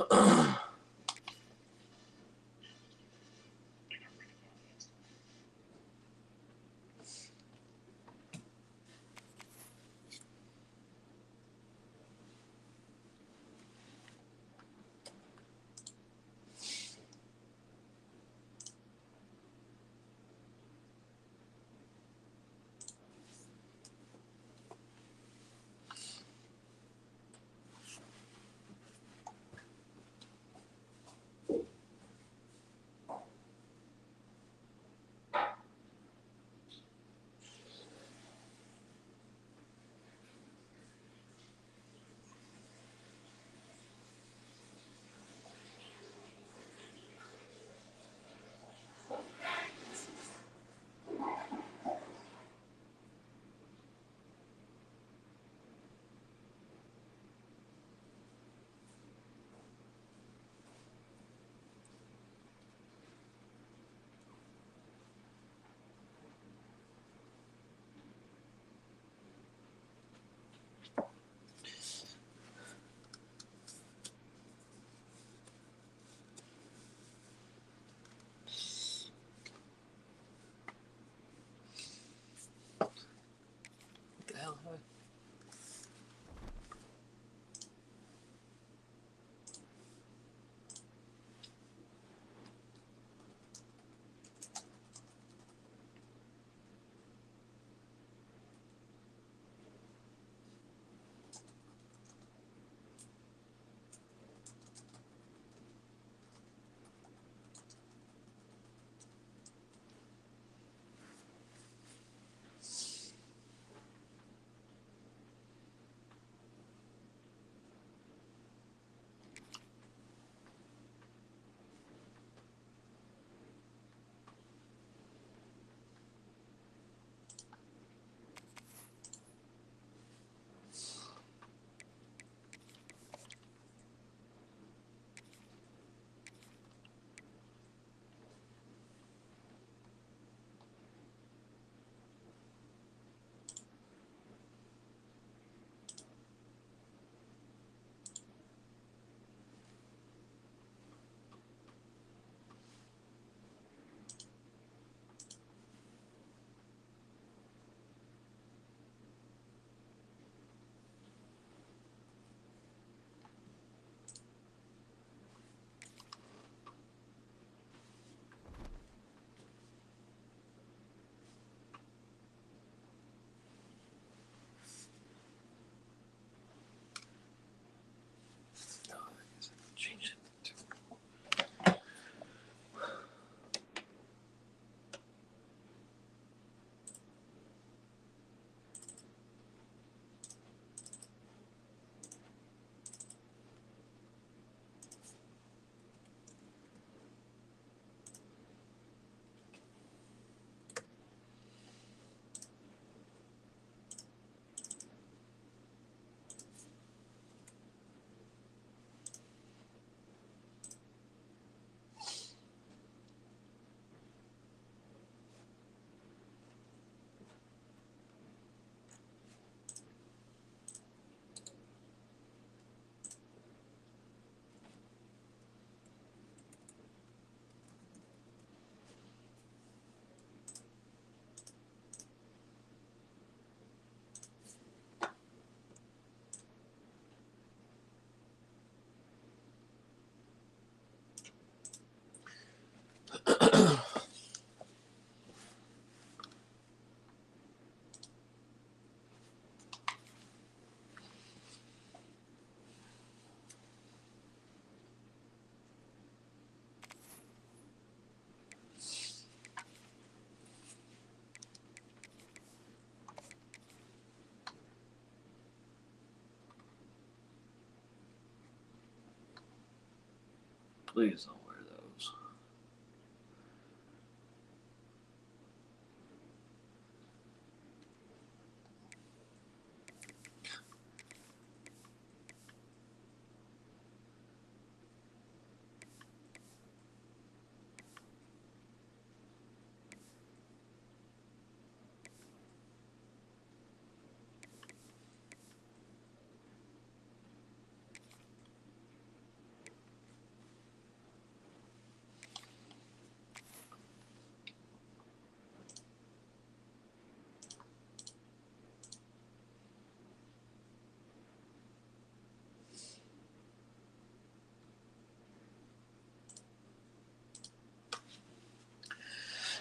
the hell? Change it. Please don't wear those.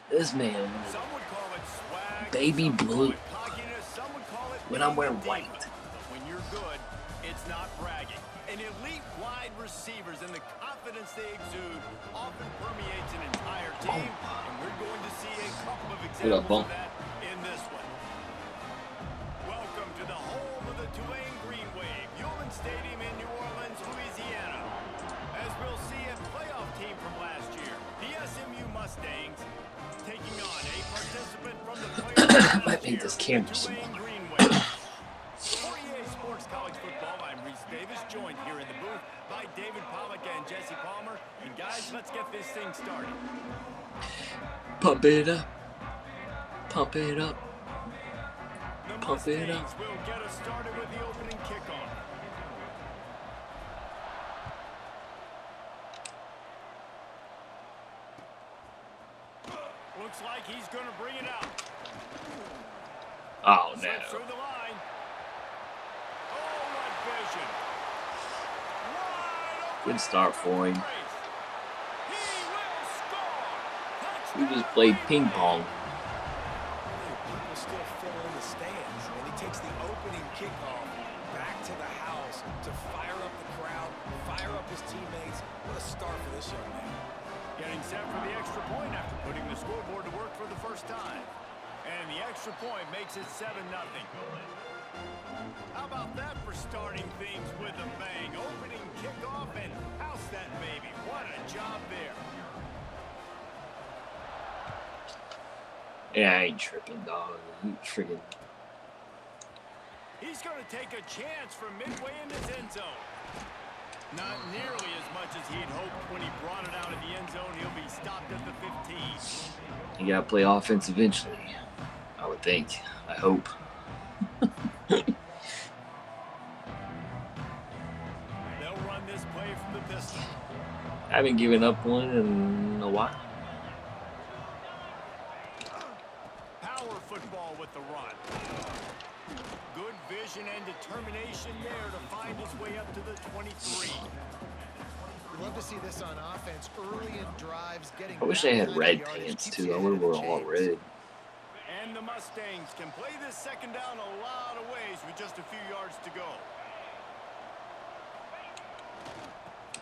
This man, Some would call it swag, baby some would call blue. it cockiness, some would call it When being I'm wearing a diva. white. But when you're good, it's not bragging. And elite wide receivers and the confidence they exude often permeates an entire team, and we're going to see a couple of examples of that in this one. Welcome to the home of the Tulane Green Wave, Tulane Stadium in New Orleans, Louisiana. As we'll see a playoff team from last year, the SMU Mustangs, taking on a participant from the playoff last year, the Tulane Green Wave. For EA Sports College Football, I'm Reese Davis, joined here in the booth by David Pollack and Jesse Palmer. And guys, let's get this thing started. Pump it up. Pump it up. The Pump it up. Mustangs will get us started with the opening kickoff. Looks like he's going to bring it out. Oh, no. Slips through the line. Oh, what vision. Wide open. Good start for him. He will score. We just played ping pong. People still fill in the stands, and he takes the opening kickoff back to the house to fire up the crowd, fire up his teammates. What a start for this young man. Getting set for the extra point after putting the scoreboard to work for the first time. And the extra point makes it 7-0. How about that for starting things with a bang? Opening kickoff and house that baby. What a job there. Yeah, I ain't tripping, dog. You freaking. He's going to take a chance from midway in his end zone. Not nearly as much as he'd hoped when he brought it out of the end zone. He'll be stopped at the 15. You gotta play offense eventually. I would think. I hope. They'll run this play from the pistol. I haven't given up one in a while. Power football with the run. Good vision and determination there to find his way up to the 23. We'd love to see this on offense early in drives. I wish they had red pants too. I would have worn all red. And the Mustangs can play this second down a lot of ways with just a few yards to go.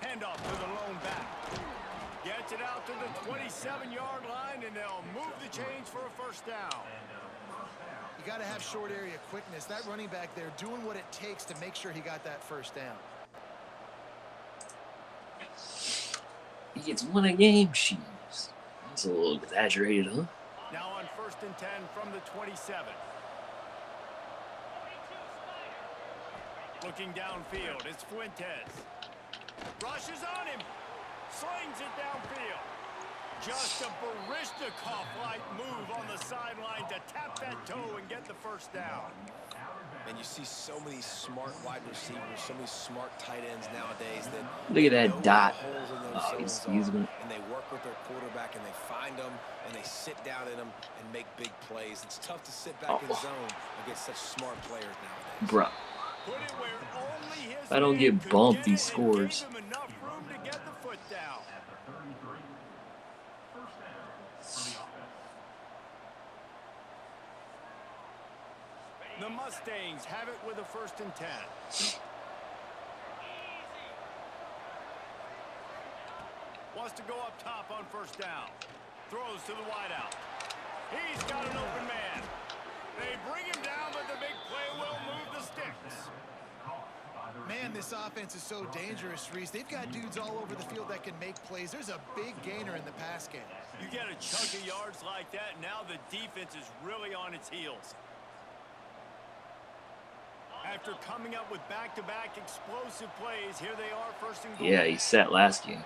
Handoff to the lone back. Gets it out to the 27-yard line, and they'll move the chains for a first down. You got to have short area quickness. That running back there doing what it takes to make sure he got that first down. He gets one a game. Jeez. That's a little exaggerated, huh? Now on 1st and 10 from the 27. Looking downfield, it's Fuentes. Rushes on him. Slings it downfield. Just a Baryshnikov-like move on the sideline to tap that toe and get the first down. And you see so many smart wide receivers, so many smart tight ends nowadays that Look at that know dot. where the holes in those Oh, zones he's are, gonna. and they work with their quarterback, and they find them, and they sit down in them and make big plays. It's tough to sit back in zone against such smart players nowadays. Bruh. Put it where only his If I don't man get could bumped, get he it and scores. gave him enough room to get the foot down. The Mustangs have it with a 1st and 10. Wants to go up top on 1st down. Throws to the wideout. He's got an open man. They bring him down, but the big play will move the sticks. Man, this offense is so dangerous, Reese. They've got dudes all over the field that can make plays. There's a big gainer in the pass game. You get a chunk of yards like that, now the defense is really on its heels. After coming up with back-to-back explosive plays, here they are 1st and goal. Yeah, he sat last game.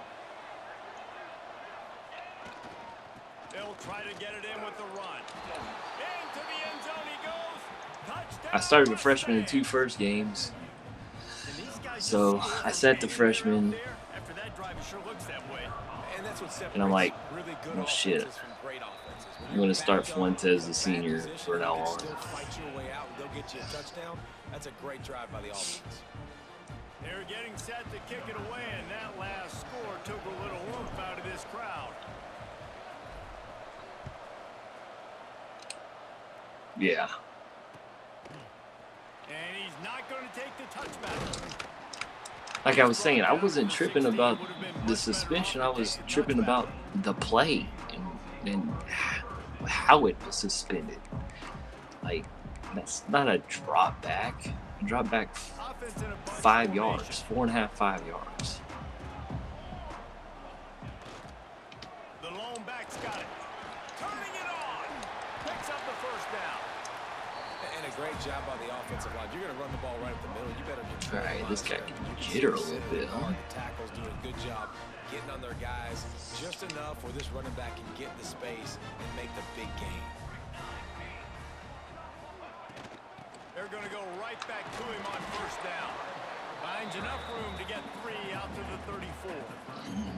They'll try to get it in with the run. Into the end zone he goes. Touchdown. I started a freshman in 2 first games. So I sat the freshman, After that drive, it sure looks that way. And that's what separates and I'm like, really good oh shit, offenses from great offenses. When I'm you're going to start backed up, Fuentes, the bad senior, position, from now you can on. still fight your way out and go get you a touchdown. That's a great drive by the offense. They're getting set to kick it away, and that last score took a little oomph out of this crowd. Yeah. And he's not going to take the touchback. Like I was saying, I wasn't tripping about the suspension. I was tripping about the play and how it was suspended. Like, that's not a drop back. A drop back 5 yards, 4.5, 5 yards. The lone back's got it. Turning it on. Picks up the first down. And a great job by the offensive line. You're going to run the ball right up the middle. You better control. All right, this guy You can see jitter a the little center bit, huh? The tackles doing a good job getting on their guys just enough where this running back can get the space and make the big gain. They're going to go right back to him on first down. Finds enough room to get 3 out to the 34.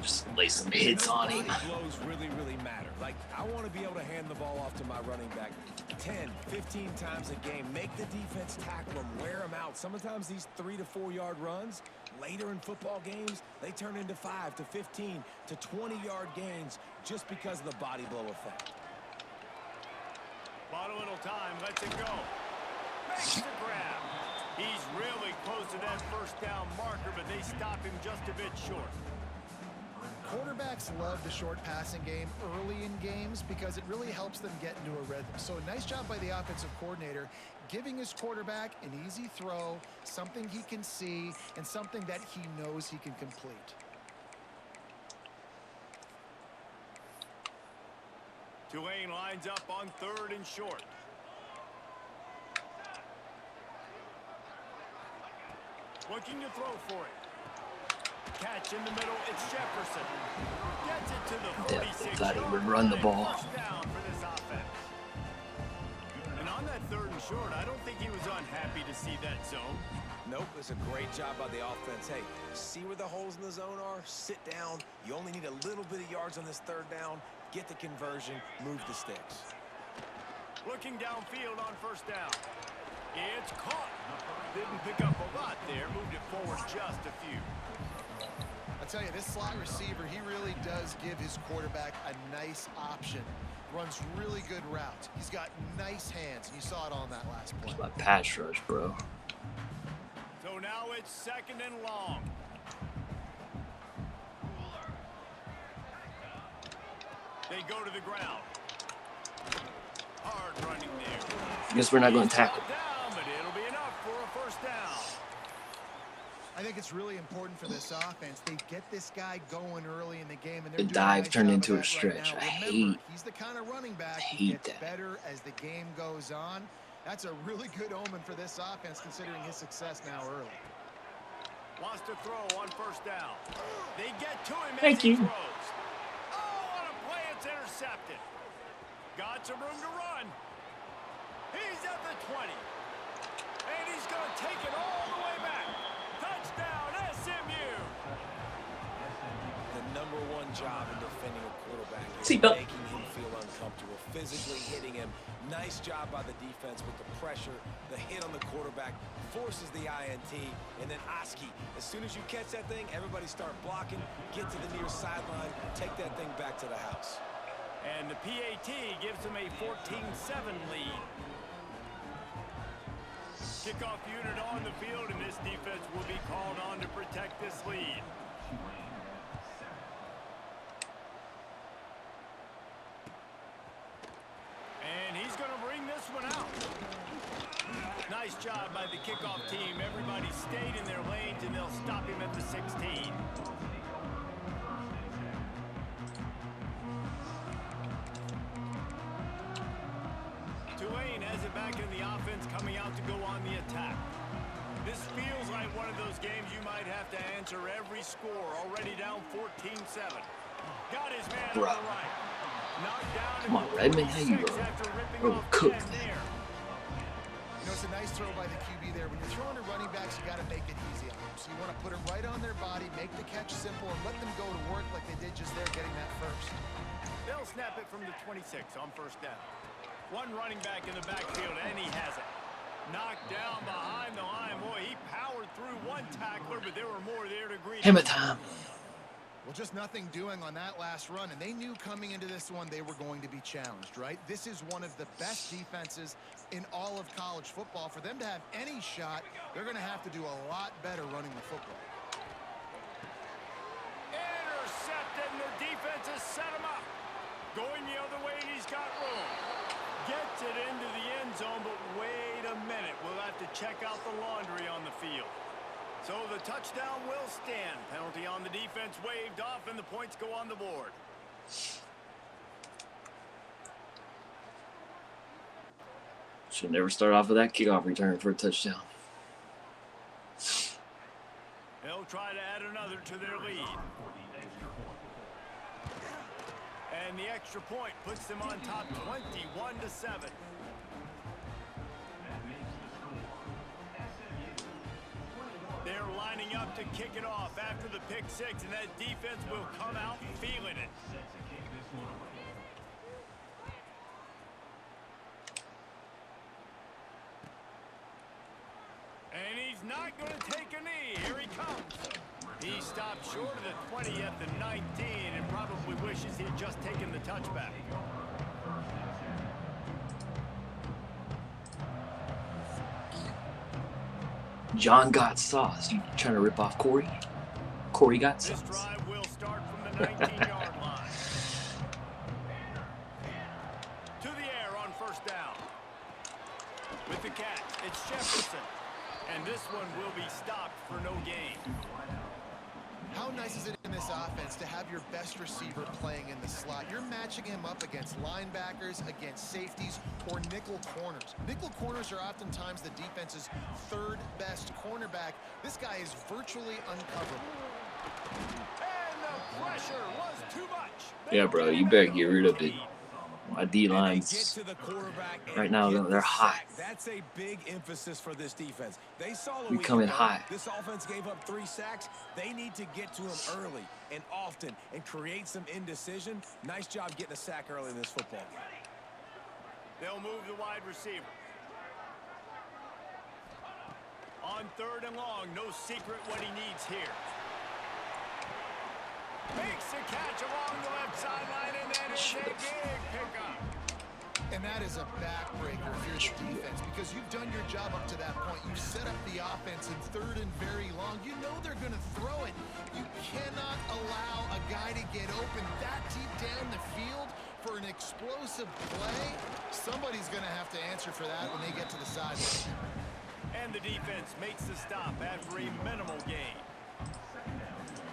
Just lay some hits on him. Blows really matter. Like, I want to be able to hand the ball off to my running back 10, 15 times a game. Make the defense tackle him, wear him out. Sometimes these 3 to 4 yard runs, later in football games, they turn into 5 to 15 to 20 yard gains just because of the body blow effect. Bought a little time, lets it go. Makes the grab. He's really close to that first down marker, but they stop him just a bit short. Quarterbacks love the short passing game early in games because it really helps them get into a rhythm. So a nice job by the offensive coordinator giving his quarterback an easy throw, something he can see, and something that he knows he can complete. Tulane lines up on 3rd and short. Looking to throw for it. Catch in the middle, it's Jefferson. Gets it to the 46. Thought he would run the ball. First down for this offense. And on that 3rd and short, I don't think he was unhappy to see that zone. Nope, it's a great job by the offense. Hey, see where the holes in the zone are? Sit down. You only need a little bit of yards on this 3rd down. Get the conversion, move the sticks. Looking downfield on first down. It's caught. Didn't pick up a lot there. Moved it forward just a few. I tell you, this slot receiver, he really does give his quarterback a nice option. Runs really good routes. He's got nice hands. You saw it on that last play. It's my pass rush, bro. So now it's 2nd and long. They go to the ground. Hard running there. Guess we're not going to tackle. Down, but it'll be enough for a first down. I think it's really important for this offense. They get this guy going early in the game, and The they're doing dive nice turned job into of a that stretch. right I now. hate. Remember, he's the kind of running back who hate gets that. better as the game goes on. That's a really good omen for this offense, considering his success now early. Wants to throw on first down. They get to him Thank as he you. throws. Oh, on a play, it's intercepted. Got some room to run. He's at the 20. And he's going to take it all the way back. Touchdown, SMU. The #1 job in defending a quarterback is Seatbelt. making him feel uncomfortable, physically hitting him. Nice job by the defense with the pressure. The hit on the quarterback forces the INT. And then Oski, as soon as you catch that thing, everybody start blocking, get to the near sideline, take that thing back to the house. And the PAT gives him a 14-7 lead. Kickoff unit on the field, and this defense will be called on to protect this lead. And he's going to bring this one out. Nice job by the kickoff team. Everybody stayed in their lanes, and they'll stop him at the 16. Tulane has it back in the offense, coming out to go on the attack. This feels like one of those games you might have to answer every score. Already down 14-7. Got his man Bruh. on the right. Knocked down. Come on, Redmond, how you going? After ripping Bro, off cook. 10 there. You know, it's a nice throw by the QB there. When you're throwing to running backs, you got to make it easy on them. So you want to put it right on their body, make the catch simple, and let them go to work like they did just there getting that first. They'll snap it from the 26 on first down. One running back in the backfield, and he has it. Knocked down behind the line. Boy, he powered through one tackler, but there were more there to greet him. Hammer time. Well, just nothing doing on that last run, and they knew coming into this one they were going to be challenged, right? This is one of the best defenses in all of college football. For them to have any shot, they're going to have to do a lot better running the football. Intercepted, and the defense has set him up. Going the other way, and he's got room. Gets it into the end zone, but wait a minute. We'll have to check out the laundry on the field. So the touchdown will stand. Penalty on the defense waved off, and the points go on the board. Should never start off with that kickoff return for a touchdown. They'll try to add another to their lead. And the extra point puts them on top 21-7. They're lining up to kick it off after the pick six, and that defense will come out feeling it. And he's not going to take a knee. Here he comes. He stopped short of the 20 at the 19 and probably wishes he had just taken the touchback. John got sauce. You trying to rip off Corey? Corey got This sauce. drive will start from the 19-yard line. To the air on first down. With the catch, it's Jefferson. And this one will be stopped for no gain. How nice is it in this offense to have your best receiver playing in the slot? You're matching him up against linebackers, against safeties, or nickel corners. Nickel corners are oftentimes the defense's third best cornerback. This guy is virtually uncoverable. And the pressure was too much. Yeah, bro, you better get rid of it. My D lines right now, they're hot. That's a big emphasis for this defense. They saw We coming hot. This offense gave up 3 sacks. They need to get to him early and often and create some indecision. Nice job getting a sack early in this football game. They'll move the wide receiver. On third and long, no secret what he needs here. Makes a catch along the left sideline, and that is a big pickup. And that is a backbreaker if you're the defense, because you've done your job up to that point. You set up the offense in third and very long. You know they're going to throw it. You cannot allow a guy to get open that deep down the field for an explosive play. Somebody's going to have to answer for that when they get to the sideline. And the defense makes the stop after a minimal gain.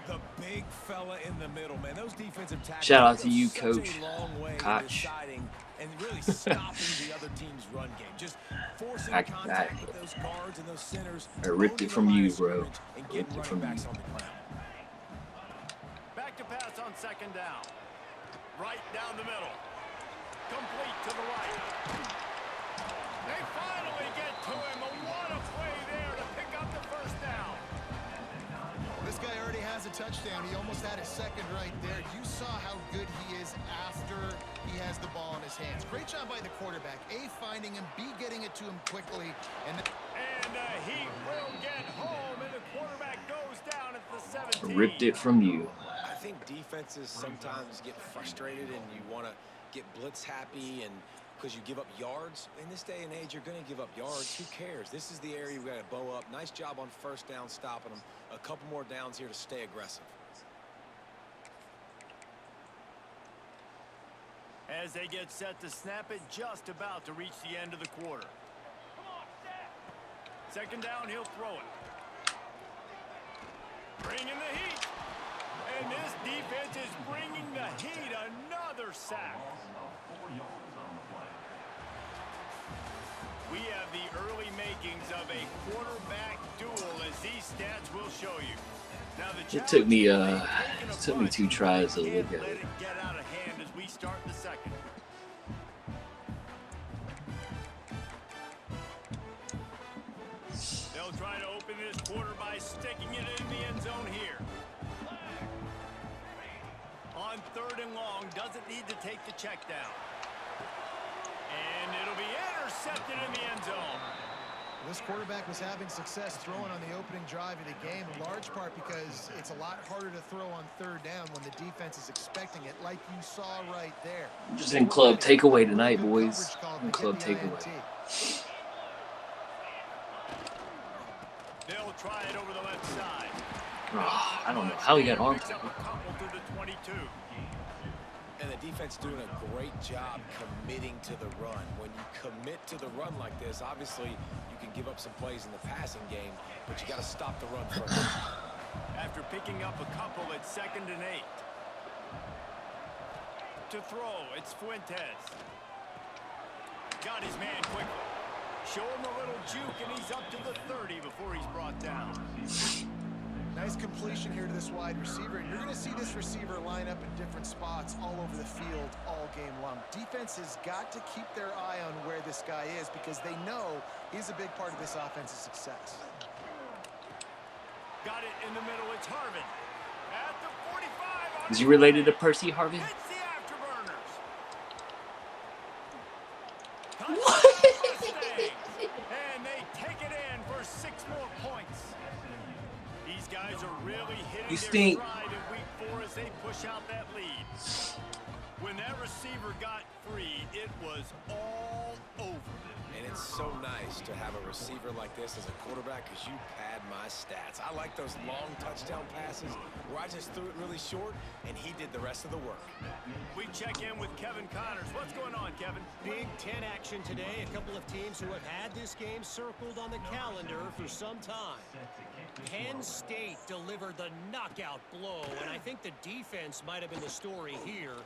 The big fella in the middle, man. Those defensive tackles. Shout out to you, such Coach. a long way Koch. deciding and really stopping the other team's run game. Just forcing I contact with those guards and those centers. I ripped it from you, bro. And Ripped getting it running from backs you. on the ground. Back to pass on second down. Right down the middle. Complete to the right. They finally get to him. What a play there to pick up the first down. This guy already has a touchdown. He almost had a second right there. You saw how good he is after he has the ball in his hands. Great job by the quarterback. A, finding him. B, getting it to him quickly. And he will get home, and the quarterback goes down at the 17. Ripped it from you. I think defenses sometimes get frustrated and you want to get blitz happy and because you give up yards. In this day and age, you're going to give up yards. Who cares? This is the area we got to bow up. Nice job on first down, stopping them. A couple more downs here to stay aggressive. As they get set to snap it, just about to reach the end of the quarter. Second down, he'll throw it. Bringing the heat. And this defense is bringing the heat. Another sack. We have the early makings of a quarterback duel, as these stats will show you. Now the It took me challenge took me 2 tries to look at let it. it get out of hand as we start the second. They'll try to open this quarter by sticking it in the end zone here. On third and long, doesn't need to take the check down. And it'll be intercepted in the end zone. This quarterback was having success throwing on the opening drive of the game, in large part because it's a lot harder to throw on third down when the defense is expecting it, like you saw right there. Just in club takeaway tonight, boys. In club takeaway. They'll try it over the left side. Oh, I don't know how he got armed. And the defense doing a great job committing to the run. When you commit to the run like this, obviously you can give up some plays in the passing game, but you got to stop the run first. After picking up a couple at 2nd and 8. To throw, it's Fuentes. Got his man quickly. Show him a little juke, and he's up to the 30 before he's brought down. Nice completion here to this wide receiver. And you're going to see this receiver line up in different spots all over the field all game long. Defense has got to keep their eye on where this guy is because they know he's a big part of this offense's success. Got it in the middle. It's Harvin. At the 45. Is he related to Percy Harvin? Hits the afterburners. What? And they take it in for 6 more points. These guys are really hitting You their stink. stride in week 4 as they push out that lead. When that receiver got free, it was all over. And it's so nice to have a receiver like this as a quarterback because you pad my stats. I like those long touchdown passes where I just threw it really short and he did the rest of the work. We check in with Kevin Connors. What's going on, Kevin? Big Ten action today. A couple of teams who have had this game circled on the calendar for some time. Penn State delivered the knockout blow, and I think the defense might have been the story here.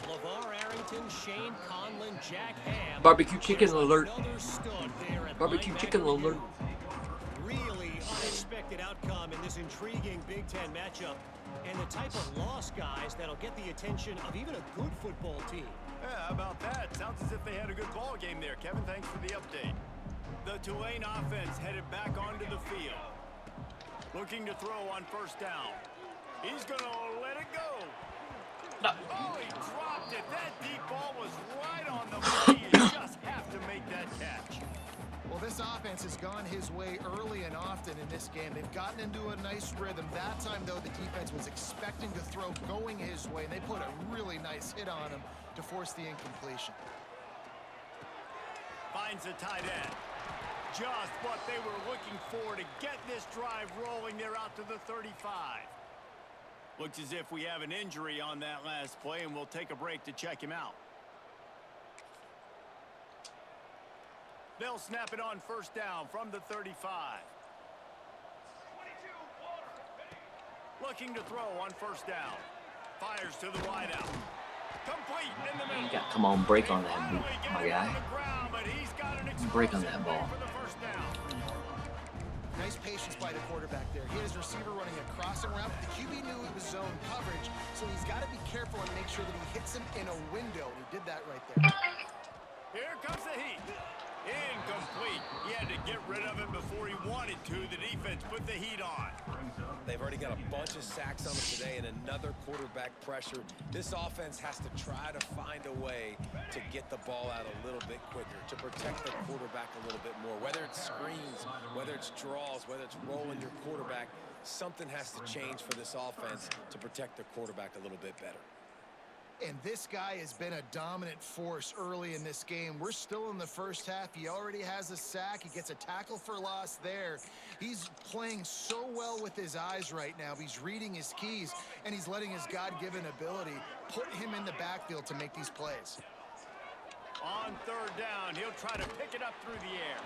LeVar Arrington, Shane Conlon, Jack Ham. Barbecue chicken alert. Another stud there at Barbecue linebacker. chicken alert. Really unexpected outcome in this intriguing Big Ten matchup, and the type of loss, guys, that'll get the attention of even a good football team. Yeah, how about that? Sounds as if they had a good ball game there, Kevin. Thanks for the update. The Tulane offense headed back onto the field. Looking to throw on 1st down. He's going to let it go. No. Oh, he dropped it. That deep ball was right on the money. You just have to make that catch. Well, this offense has gone his way early and often in this game. They've gotten into a nice rhythm. That time, though, the defense was expecting to throw going his way, and they put a really nice hit on him to force the incompletion. Finds the tight end. Just what they were looking for to get this drive rolling. They're out to the 35. Looks as if we have an injury on that last play, and we'll take a break to check him out. They'll snap it on 1st down from the 35. Looking to throw on 1st down. Fires to the wideout. Complete in the middle. You got come on, break on that, my guy. Break on that ball. Nice patience by the quarterback there. He had his receiver running a crossing route, but the QB knew it was zone coverage, so he's got to be careful and make sure that he hits him in a window. And he did that right there. Here comes the heat. Incomplete. He had to get rid of it before he wanted to. The defense put the heat on. They've already got a bunch of sacks on them today and another quarterback pressure. This offense has to try to find a way to get the ball out a little bit quicker, to protect the quarterback a little bit more. Whether it's screens, whether it's draws, whether it's rolling your quarterback, something has to change for this offense to protect the quarterback a little bit better. And this guy has been a dominant force early in this game. We're still in the 1st half. He already has a sack. He gets a tackle for loss there. He's playing so well with his eyes right now. He's reading his keys, and he's letting his God-given ability put him in the backfield to make these plays. On 3rd down, he'll try to pick it up through the air.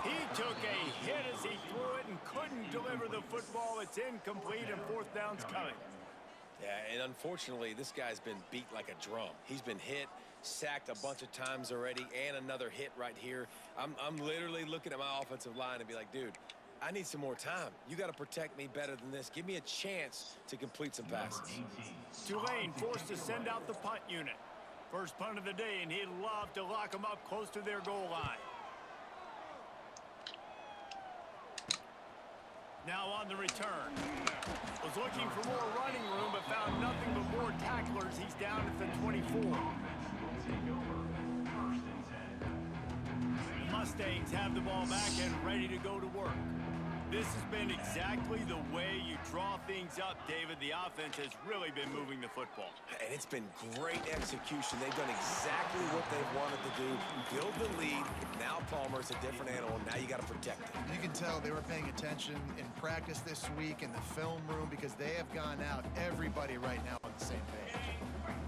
He took a hit as he threw it and couldn't deliver the football. It's incomplete, and 4th down's coming. Yeah, and unfortunately, this guy's been beat like a drum. He's been hit, sacked a bunch of times already, and another hit right here. I'm literally looking at my offensive line and be like, dude, I need some more time. You got to protect me better than this. Give me a chance to complete some passes. Tulane forced to send out the punt unit. First punt of the day, and he'd love to lock them up close to their goal line. Now on the return. Was looking for more running room, but found nothing but more tacklers. He's down at the 24. Mustangs have the ball back and ready to go to work. This has been exactly the way you draw things up, David. The offense has really been moving the football. And it's been great execution. They've done exactly what they've wanted to do. Build the lead. Now Palmer's a different animal. Now you got to protect him. You can tell they were paying attention in practice this week in the film room because they have gone out, everybody right now on the same page.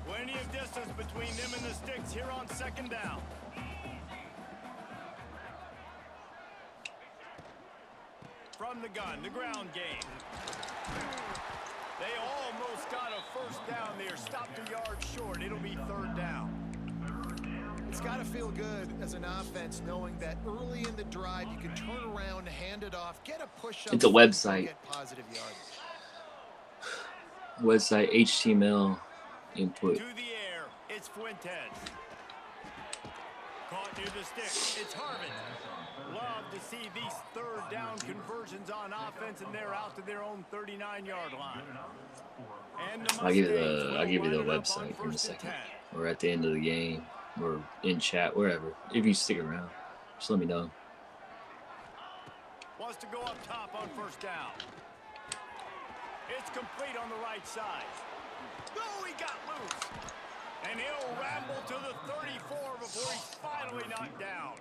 Plenty of distance between them and the sticks here on second down. From the gun, the ground game. They almost got a first down there. Stopped a yard short. It'll be third down. It's got to feel good as an offense knowing that early in the drive you can turn around, hand it off, get a push-up. It's a website. Get positive yardage. Website HTML input. To the air, it's Fuentes. Caught near the stick, it's Harvin. Love to see these third down conversions on offense, and they're out to their own 39-yard line. And the I'll give Mustangs you the will line it up website on in a first and second. 10. Or at the end of the game, or in chat, wherever. If you stick around, just let me know. Wants to go up top on first down. It's complete on the right side. Oh, he got loose. And he'll ramble to the 34 before he's finally knocked down.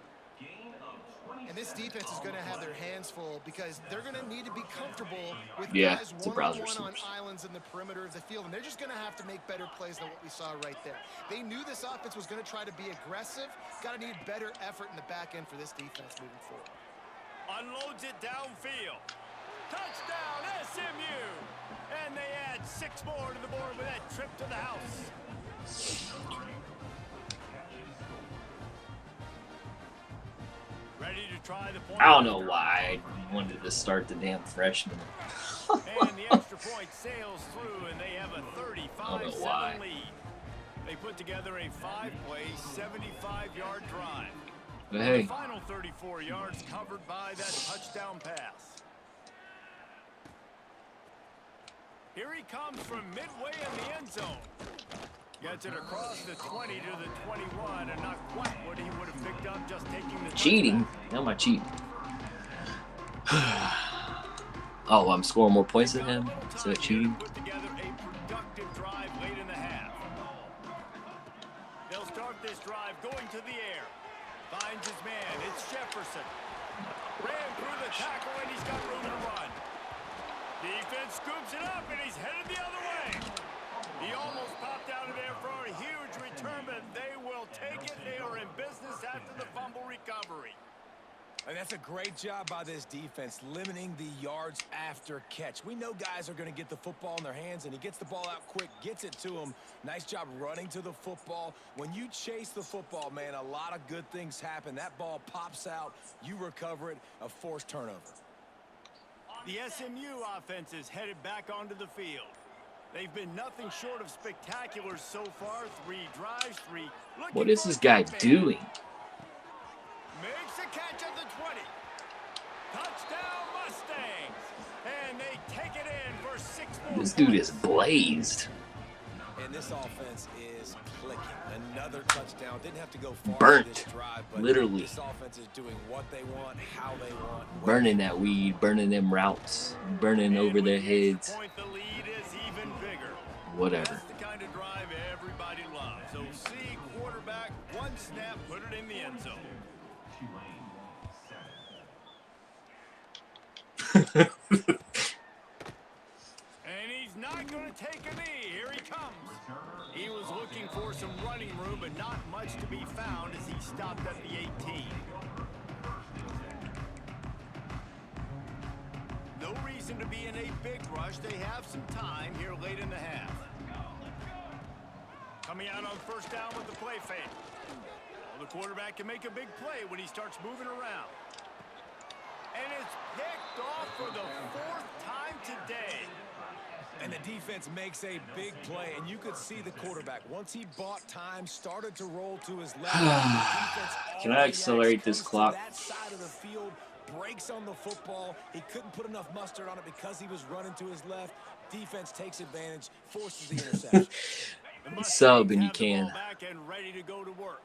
And this defense is going to have their hands full because they're going to need to be comfortable with Yeah, guys it's a browser one-on-one on source. islands in the perimeter of the field. And they're just going to have to make better plays than what we saw right there. They knew this offense was going to try to be aggressive. Got to need better effort in the back end for this defense moving forward. Unloads it downfield. Touchdown, SMU! And they add 6 more to the board with that trip to the house. Ready to try the point. I don't know why I wanted to start the damn freshman. And the extra point sails through, and they have a I don't know why. 35-7 lead. They put together a 5-play, 75-yard drive. But The hey, final 34 yards covered by that touchdown pass. Here he comes from midway in the end zone. Gets it across the 20 to the 21, and not quite what he would have picked up just taking the cheating. Now am I cheating? Oh, I'm scoring more points than him? Is that cheating? Put together a productive drive late in the half. They'll start this drive going to the air. Finds his man. It's Jefferson. Ran through the tackle, and he's got room to run. Defense scoops it up, and he's headed the other way. He almost popped out of there for a huge return, but they will take it. They are in business after the fumble recovery. And that's a great job by this defense, limiting the yards after catch. We know guys are going to get the football in their hands, and he gets the ball out quick, gets it to him. Nice job running to the football. When you chase the football, man, a lot of good things happen. That ball pops out, you recover it, a forced turnover. The SMU offense is headed back onto the field. They've been nothing short of spectacular so far. 3 drives, 3. What is this guy doing? Makes a catch at the 20. Touchdown Mustangs. And they take it in for 6 more. This dude is blazed. And this offense is clicking. Another touchdown. Didn't have to go far Burnt. in this drive, but Literally. this offense is doing what they want, how they want. Burning that weed, burning them routes, burning over their heads. Point, the lead is even bigger. Whatever. That's the kind of drive everybody loves. So see quarterback, 1 snap, put it in the end zone. And he's not going to take a knee. Here he comes. He was looking for some running room, but not much to be found as he stopped at the 18. No reason to be in a big rush. They have some time here late in the half. Coming out on first down with the play fake. Well, the quarterback can make a big play when he starts moving around. And it's picked off for the 4th time today. And the defense makes a big play, and you could see the quarterback, once he bought time, started to roll to his left. Can I accelerate this clock? That side of the field, breaks on the football. He couldn't put enough mustard on it because he was running to his left. Defense takes advantage, forces the interception. Sub and you can. Back and ready to go to work.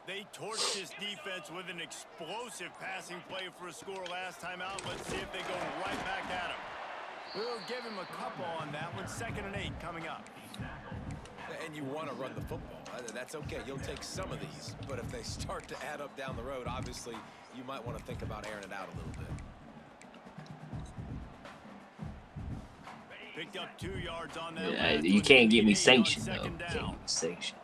They torched this defense with an explosive passing play for a score last time out. Let's see if they go right back at him. We'll give him a couple on that one. 2nd and 8 coming up. And you want to run the football. That's okay. You'll take some of these. But if they start to add up down the road, obviously, you might want to think about airing it out a little bit. Picked up 2 yards on that. Yeah, you can't get me sanctioned, though. Can't get me sanctioned.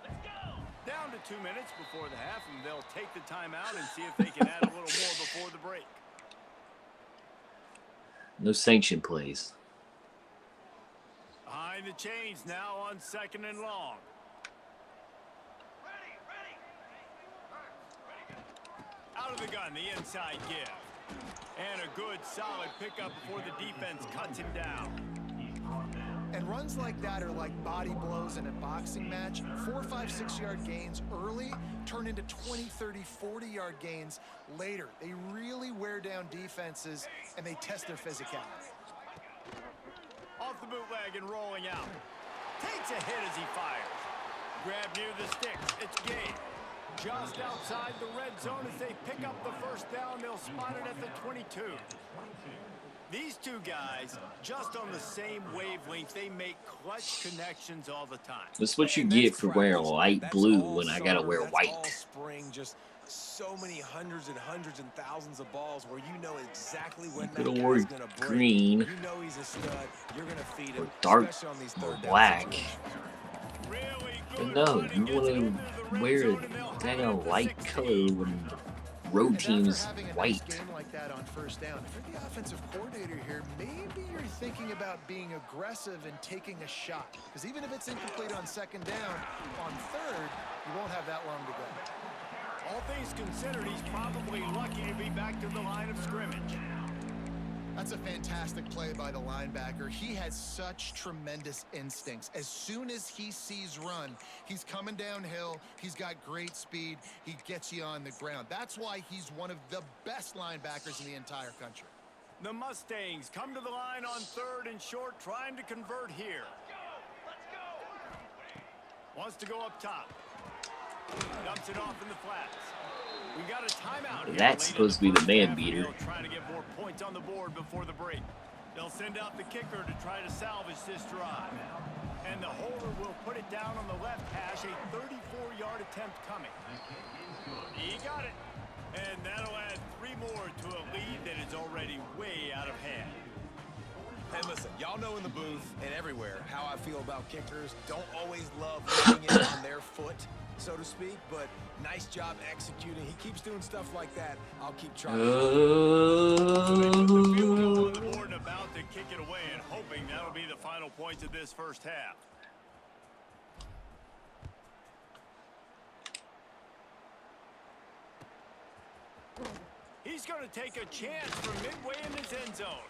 Down to 2 minutes before the half, and they'll take the timeout and see if they can add a little more before the break. No sanction plays. Behind the chains now on 2nd and long. Out of the gun, the inside give. And a good, solid pickup before the defense cuts him down. And runs like that are like body blows in a boxing match. 4, 5, 6-yard gains early turn into 20, 30, 40-yard gains later. They really wear down defenses, and they test their physicality. Off the bootleg and rolling out. Takes a hit as he fires. Grab near the sticks. It's game. Just outside the red zone as they pick up the 1st down. They'll spot it at the 22. These two guys, just on the same wavelength, they make clutch connections all the time. That's what you get for wearing light blue when I gotta wear white. All spring, just so many hundreds and thousands of balls where you know exactly when that Could have guy's wore gonna break. green You know he's a stud. You're gonna feed him, or dark especially on these or 3rd down black. situations. Really But good no, running, you gets it want into to the red wear zone, and they'll a have it dang at the light 16. color when the road team's Having a white. nice game like that on 1st down. If you're the offensive coordinator here, maybe you're thinking about being aggressive and taking a shot. Because even if it's incomplete on 2nd down, on 3rd, you won't have that long to go. All things considered, he's probably lucky to be back to the line of scrimmage. That's a fantastic play by the linebacker. He has such tremendous instincts. As soon as he sees run, he's coming downhill. He's got great speed. He gets you on the ground. That's why he's one of the best linebackers in the entire country. The Mustangs come to the line on 3rd and short, trying to convert here. Wants to go up top. Dumps it off in the flats. We got a timeout here. That's supposed to be the man beater. Trying to get more points on the board before the break. They'll send out the kicker to try to salvage this drive. And the holder will put it down on the left hash. A 34-yard attempt coming. He got it. And that'll add 3 more to a lead that is already way out of hand. And listen, y'all know in the booth and everywhere how I feel about kickers. Don't always love hitting it on their foot, so to speak, but nice job executing. He keeps doing stuff like that. I'll keep trying. So they put the field goal on the board and about to kick it away, and hoping that'll be the final points of this 1st half. He's going to take a chance from midway in his end zone.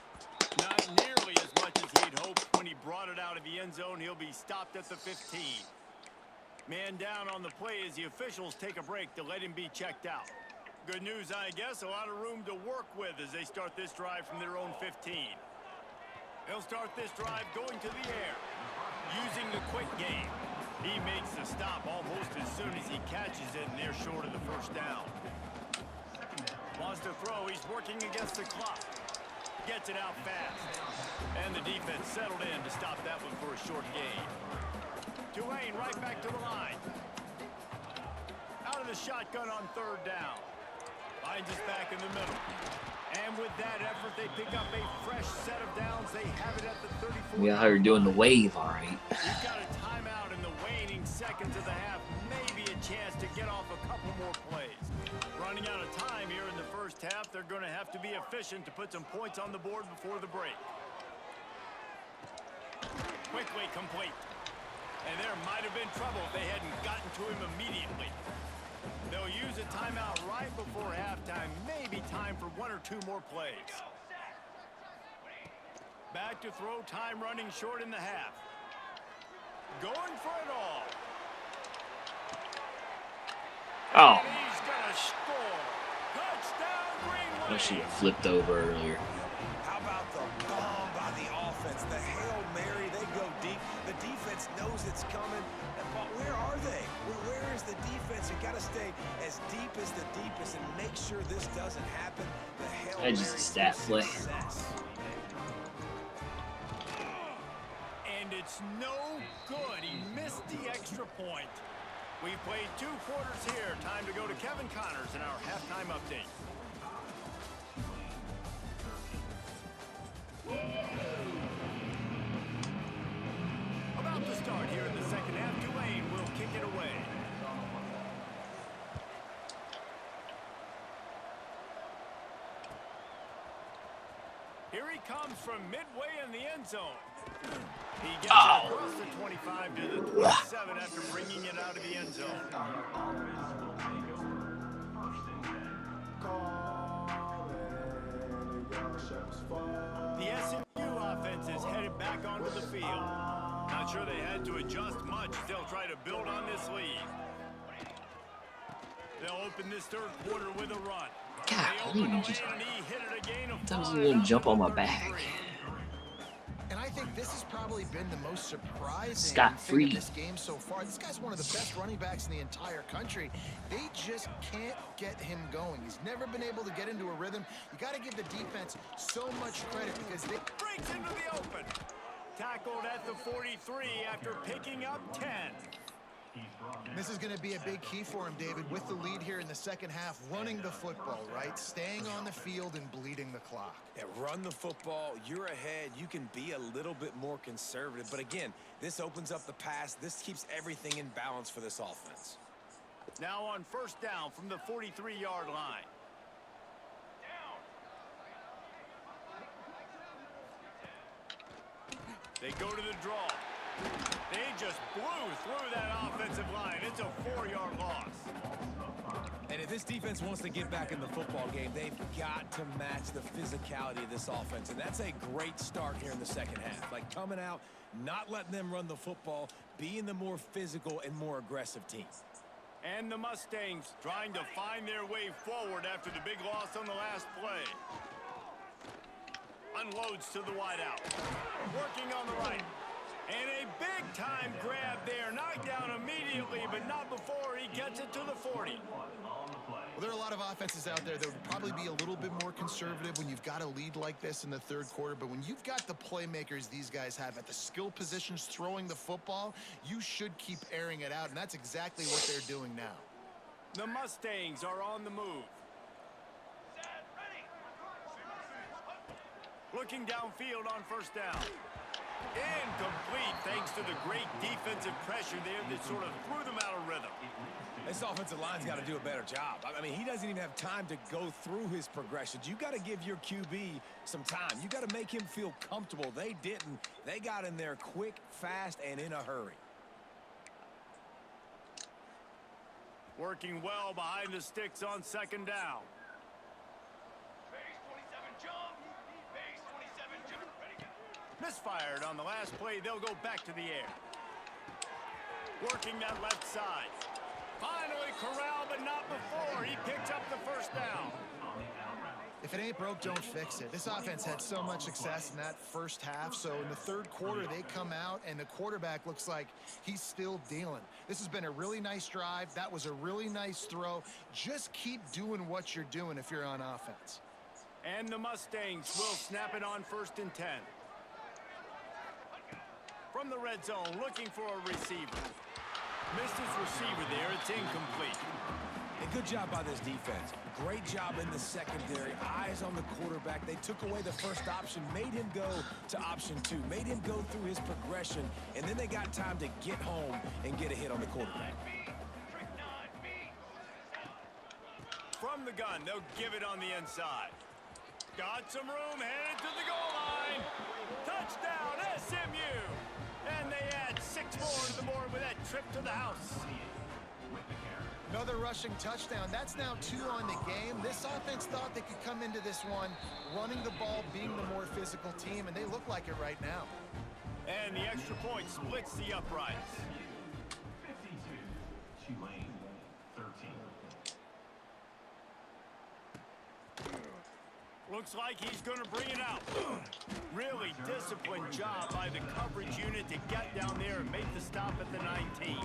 Not nearly as much as he'd hoped when he brought it out of the end zone. He'll be stopped at the 15. Man down on the play as the officials take a break to let him be checked out. Good news, I guess, a lot of room to work with as they start this drive from their own 15. They'll start this drive going to the air, using the quick game. He makes the stop almost as soon as he catches it, and they're short of the 1st down. Wants to throw, he's working against the clock. Gets it out fast. And the defense settled in to stop that one for a short gain. Tulane right back to the line. Out of the shotgun on 3rd down. Finds us back in the middle. And with that effort, they pick up a fresh set of downs. They have it at the 34. We out here doing the wave, all right. We've got a timeout in the waning seconds of the half. Maybe a chance to get off a couple more plays. Running out of time here in the 1st half. They're going to have to be efficient to put some points on the board before the break. Quickly complete. And there might have been trouble if they hadn't gotten to him immediately. They'll use a timeout right before halftime. Maybe time for 1 or 2 more plays. Back to throw, time running short in the half. Going for it all. Oh, And he's gonna score. Touchdown, Greenway. I should have flipped over earlier. How about the bomb by the offense? The Hail Mary, they go deep. The defense knows knows it's coming. But where are they? Where is the defense? You got to stay as deep as the deepest and make sure this doesn't happen. The Hail Mary Just a stat play. success. And it's no good. He missed the extra point. We've played 2 quarters here. Time to go to Kevin Connors in our halftime update. About to start here in the second half. Tulane will kick it away. Here he comes from midway in the end zone. He gets it across the 25 to the 27 after bringing it out of the end zone. The SMU offense is headed back onto the field. Not sure they had to adjust much. They'll try to build on this lead. They'll open this third quarter with a run. God, you just That was gonna jump on my back. And I think this has probably been the most surprising Scot-free. thing of this game so far. This guy's one of the best running backs in the entire country. They just can't get him going. He's never been able to get into a rhythm. You got to give the defense so much credit because they breaks into the open. Tackled at the 43 after picking up 10. This is going to be a big key for him, David, with the lead here in the second half, running the football, right? Staying on the field and bleeding the clock. Yeah, run the football. You're ahead. You can be a little bit more conservative. But again, this opens up the pass. This keeps everything in balance for this offense. Now on first down from the 43-yard line. They go to the draw. They just blew through that offensive line. It's a 4-yard loss. And if this defense wants to get back in the football game, they've got to match the physicality of this offense. And that's a great start here in the second half. Like coming out, not letting them run the football, being the more physical and more aggressive team. And the Mustangs trying to find their way forward after the big loss on the last play. Unloads to the wideout. Working on the right. And a big-time grab there. Knocked down immediately, but not before he gets it to the 40. Well, there are a lot of offenses out there that would probably be a little bit more conservative when you've got a lead like this in the third quarter. But when you've got the playmakers these guys have at the skill positions throwing the football, you should keep airing it out. And that's exactly what they're doing now. The Mustangs are on the move. Looking downfield on first down. Incomplete thanks to the great defensive pressure there that sort of threw them out of rhythm. This offensive line's got to do a better job. I mean, he doesn't even have time to go through his progressions. You got to give your QB some time. You got to make him feel comfortable. They didn't. They got in there quick, fast, and in a hurry. Working well behind the sticks on second down. Misfired on the last play. They'll go back to the air. Working that left side. Finally corralled, but not before. He picks up the first down. If it ain't broke, don't fix it. This offense had so much success in that first half. So in the third quarter, they come out, and the quarterback looks like he's still dealing. This has been a really nice drive. That was a really nice throw. Just keep doing what you're doing if you're on offense. And the Mustangs will snap it on first and 10. From the red zone, looking for a receiver. Missed his receiver there. It's incomplete. And good job by this defense. Great job in the secondary. Eyes on the quarterback. They took away the first option, made him go to option 2, made him go through his progression, and then they got time to get home and get a hit on the quarterback. From the gun, they'll give it on the inside. Got some room, headed to the goal line. Touchdown, SMU. And they add 6 more to the board with that trip to the house. Another rushing touchdown. That's now 2 on the game. This offense thought they could come into this one running the ball, being the more physical team, and they look like it right now. And the extra point splits the uprights. 52, Tulane, 13. Looks like he's going to bring it out. Really disciplined job by the coverage unit to get down there and make the stop at the 19.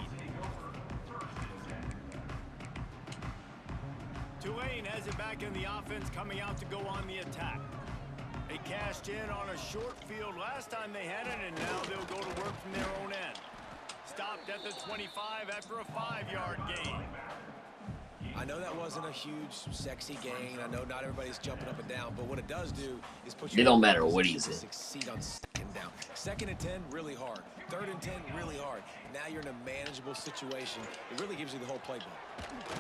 Tulane has it back in the offense, coming out to go on the attack. They cashed in on a short field last time they had it, and now they'll go to work from their own end. Stopped at the 25 after a 5-yard gain. I know that wasn't a huge, sexy gain. I know not everybody's jumping up and down, but what it does do is put you It don't matter what he's in. Succeed on second down. 2nd and 10, really hard. 3rd and 10, really hard. Now you're in a manageable situation. It really gives you the whole playbook.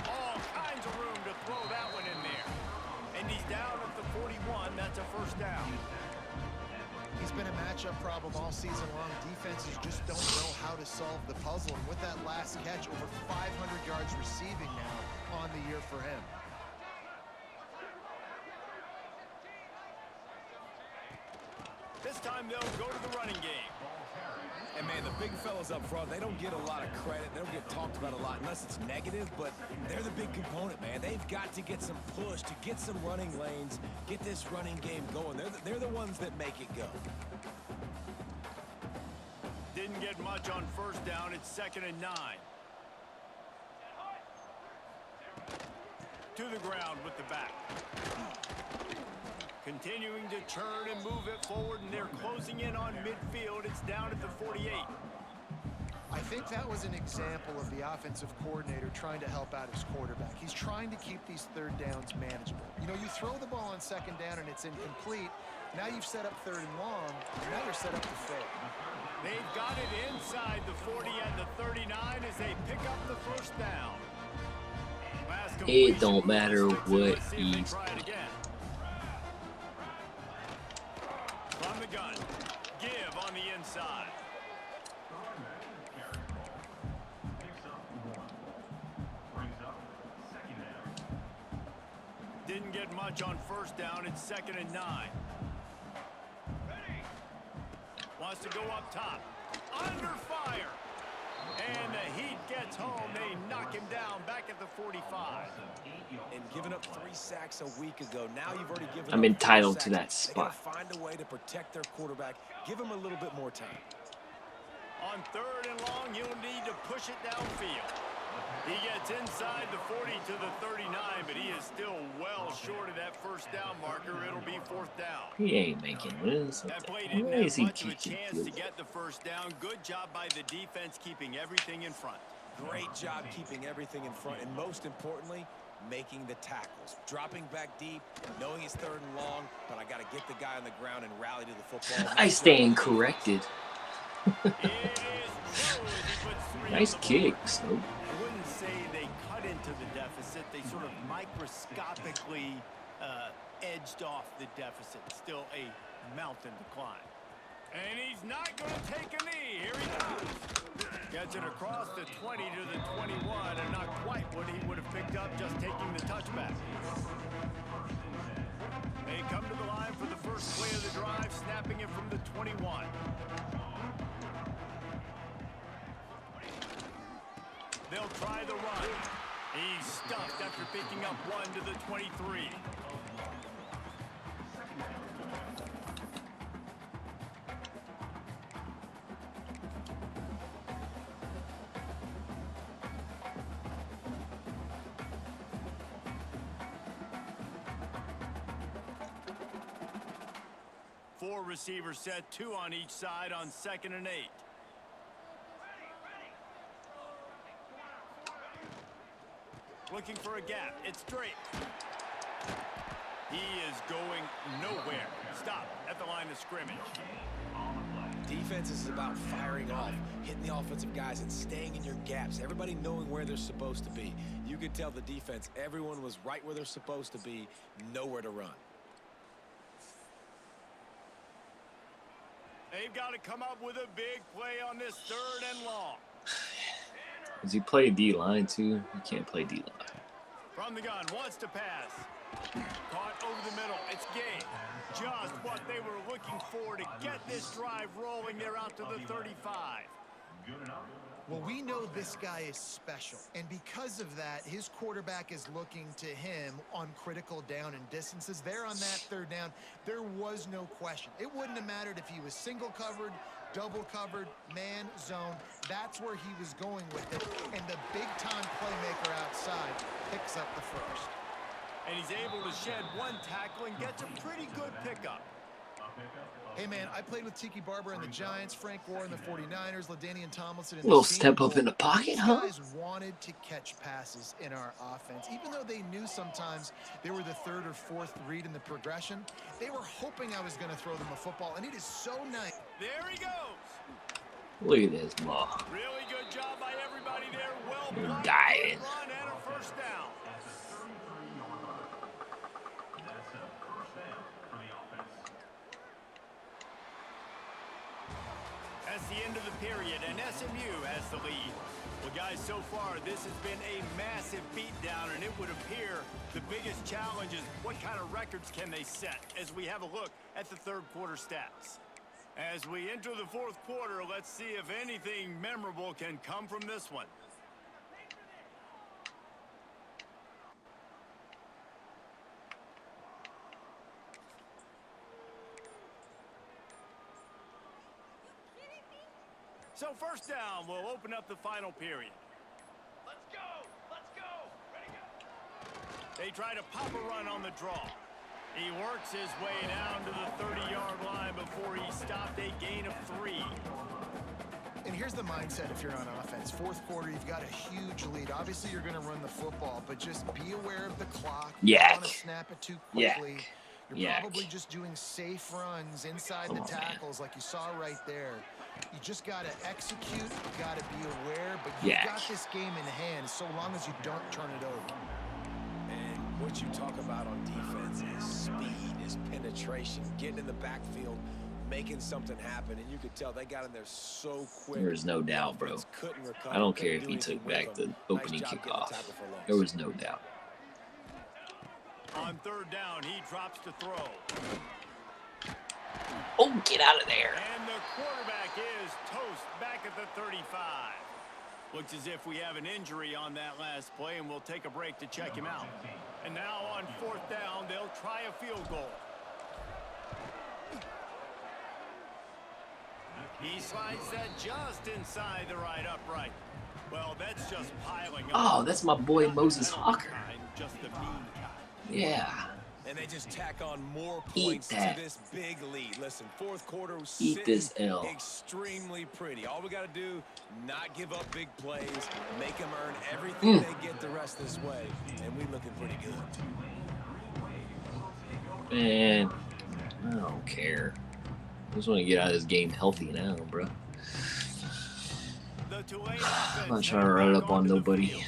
All kinds of room to throw that one in there. And he's down at the 41. That's a first down. He's been a matchup problem all season long. Defenses just don't know how to solve the puzzle. And with that last catch, over 500 yards receiving now on the year for him. This time they'll go to the running game. And, man, the big fellas up front, they don't get a lot of credit. They don't get talked about a lot unless it's negative, but they're the big component, man. They've got to get some push, to get some running lanes, get this running game going. They're the ones that make it go. Didn't get much on first down. It's 2nd and 9. To the ground with the back. Continuing to turn and move it forward, and they're closing in on midfield. It's down at the 48. I think that was an example of the offensive coordinator trying to help out his quarterback. He's trying to keep these 3rd downs manageable. You know, you throw the ball on 2nd down and it's incomplete. Now you've set up 3rd and long. Now you're set up to fail. They've got it inside the 40 and the 39 as they pick up the first down. It don't matter what he's from the gun. Give on the inside. Didn't get much on first down. It's 2nd and 9. Wants to go up top. Under fire. And the Heat gets home. They knock him down back at the 45. And giving up 3 sacks a week ago. Now you've already given I'm up entitled 4 to that sacks. They spot. gotta find a way to protect their quarterback. Give him a little bit more time. On 3rd and long, he'll need to push it downfield. He gets inside the 40 to the 39, but he is still well short of that first down marker. It'll be 4th down. He ain't making this. That play Why didn't is have he much of a kicking chance field to goal? get the first down. Good job by the defense keeping everything in front. Great job keeping everything in front, and most importantly, making the tackles. Dropping back deep, knowing it's 3rd and long, but I got to get the guy on the ground and rally to the football. I stand corrected. It is true as he puts 3 Nice on the kick, board. Snoop. I wouldn't say they cut into the deficit. They sort of microscopically edged off the deficit. Still a mountain to climb. And he's not going to take a knee. Here he goes. Gets it across the 20 to the 21, and not quite what he would have picked up just taking the touchback. They come to the line for the first play of the drive, snapping it from the 21. They'll try the run. He's stuffed after picking up 1 to the 23. Four receivers set, 2 on each side on 2nd and 8. Looking for a gap. It's straight. He is going nowhere. Stop at the line of scrimmage. Defense is about firing off, hitting the offensive guys, and staying in your gaps. Everybody knowing where they're supposed to be. You could tell the defense, everyone was right where they're supposed to be, nowhere to run. They've got to come up with a big play on this 3rd and long. Does he play D-line too? He can't play D-line. From the gun, wants to pass. Caught over the middle. It's game. Just what they were looking for to get this drive rolling. They're out to the 35. Well, we know this guy is special, and because of that, his quarterback is looking to him on critical down and distances. There on that third down, there was no question. It wouldn't have mattered if he was single covered, double covered, man, zone. That's where he was going with it, and the big-time playmaker outside picks up the first. And he's able to shed one tackle and gets a pretty good pickup. Hey, man, I played with Tiki Barber and the Giants, Frank Gore and the 49ers, LaDainian Tomlinson and Little the step up in the pocket, huh? These guys wanted to catch passes in our offense. Even though they knew sometimes they were the third or fourth read in the progression, they were hoping I was going to throw them a football, and it is so nice. There he goes. Look at this ball. Really good job by everybody there. Well You're blocked. dying. Run and a first down. That's the end of the period, and SMU has the lead. Well, guys, so far, this has been a massive beatdown, and it would appear the biggest challenge is what kind of records can they set as we have a look at the third quarter stats. As we enter the fourth quarter, let's see if anything memorable can come from this one. So first down, we'll open up the final period. Let's go! Let's go! Ready, go! They try to pop a run on the draw. He works his way down to the 30-yard line before he stopped, a gain of 3. And here's the mindset if you're on offense. Fourth quarter, you've got a huge lead. Obviously, you're going to run the football, but just be aware of the clock. You don't want to snap it too quickly. You're probably just doing safe runs inside the tackles like you saw right there. You just got to execute, you got to be aware, but you've got this game in hand so long as you don't turn it over. And what you talk about on defense is speed, is penetration, getting in the backfield, making something happen, and you could tell they got in there so quick. There's no doubt, bro. I don't care if he took back the opening kickoff. There was no doubt. On third down, he drops to throw. Oh, get out of there. And the quarterback is toast back at the 35. Looks as if we have an injury on that last play, and we'll take a break to check him out. And now on fourth down, they'll try a field goal. He slides that just inside the right upright. Well, that's just piling up. Oh, that's my boy Moses Hawker. Just the mean kind. Yeah. And they just tack on more points to this big lead. Listen, fourth quarter was this L. extremely pretty. All we got to do, not give up big plays, make them earn everything they get the rest this way, and we looking pretty good. Man, I don't care. I just want to get out of this game healthy now, bro. I'm not trying to run up on nobody.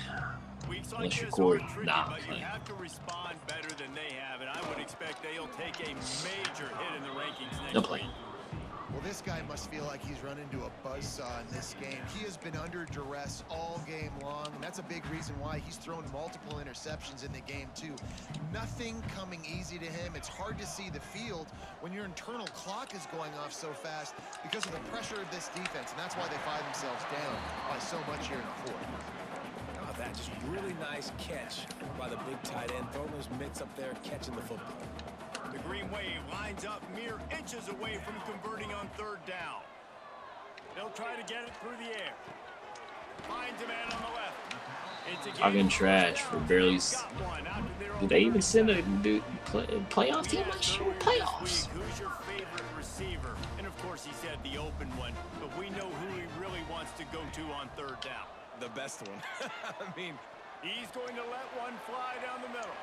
Unless you're Corey. Nah. But you have to respond better than they have, and I would expect they'll take a major hit in the rankings next week. Well, this guy must feel like he's run into a buzzsaw in this game. He has been under duress all game long, and that's a big reason why he's thrown multiple interceptions in the game, too. Nothing coming easy to him. It's hard to see the field when your internal clock is going off so fast because of the pressure of this defense, and that's why they find themselves down by so much here in the fourth. That just really nice catch by the big tight end, throwing those mitts up there, catching the football. The Green Wave lines up mere inches away from converting on third down. They'll try to get it through the air. Finds a man on the left. Talking trash for barely. Did they even send a playoff team last year? Playoffs. Who's your favorite receiver? And of course, he said the open one, but we know who he really wants to go to on third down. The best one. I mean, he's going to let one fly down the middle.